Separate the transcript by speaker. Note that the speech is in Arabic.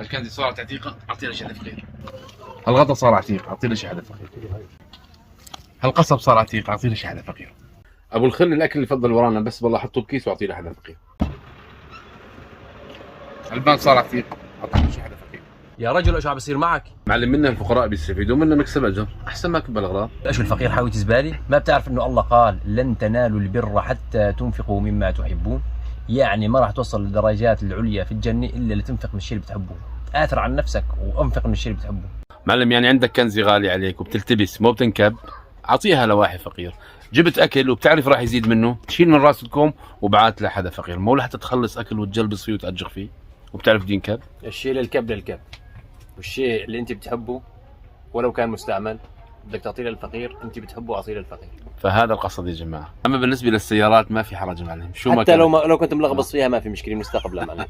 Speaker 1: الكنزة صارت عتيقة، أعطينا شيء فقير. الغطا صار عتيق، أعطينا شيء فقير. القصب صار عتيق، أعطينا شيء فقير. أبو الخل الأكل اللي فضل ورانا بس والله حطوه بكيس وأعطيه لحدا فقير. البان صار عتيق، أعطينا شيء فقير.
Speaker 2: يا رجل ايش عم بيصير معك؟
Speaker 1: معلم، منا الفقراء بيستفيدوا منا نكسب أجر، أحسن ما كب الأغراض.
Speaker 2: ايش الفقير حاوي زبالة؟ ما بتعرف انه الله قال لن تنالوا البر حتى تنفقوا مما تحبون؟ يعني ما راح توصل للدرجات العليا في الجنة الا لتنفق من الشيء اللي بتحبه. آثر عن نفسك وانفق من الشيء اللي بتحبه.
Speaker 1: معلم، يعني عندك كنزة غالي عليك وبتلتبس مو بتنكب، أعطيها لواحد فقير. جبت أكل وبتعرف راح يزيد منه، تشيل من راس الكوم وبعات لحدا فقير، مو لحتى تخلص أكل وتجلبس فيه وتأجر فيه وبتعرف ينكب.
Speaker 2: الشيء للكب للكب، والشيء اللي انت بتحبه ولو كان مستعمل بدك تعطيه للفقير، انت بتحبه اعطيه للفقير.
Speaker 1: فهذا القصد يا جماعة. أما بالنسبة للسيارات ما في حرج معلم، شو ما
Speaker 2: حتى
Speaker 1: كان.
Speaker 2: لو كنت ملغبص فيها ما في مشكلة، مستقبلا معلم.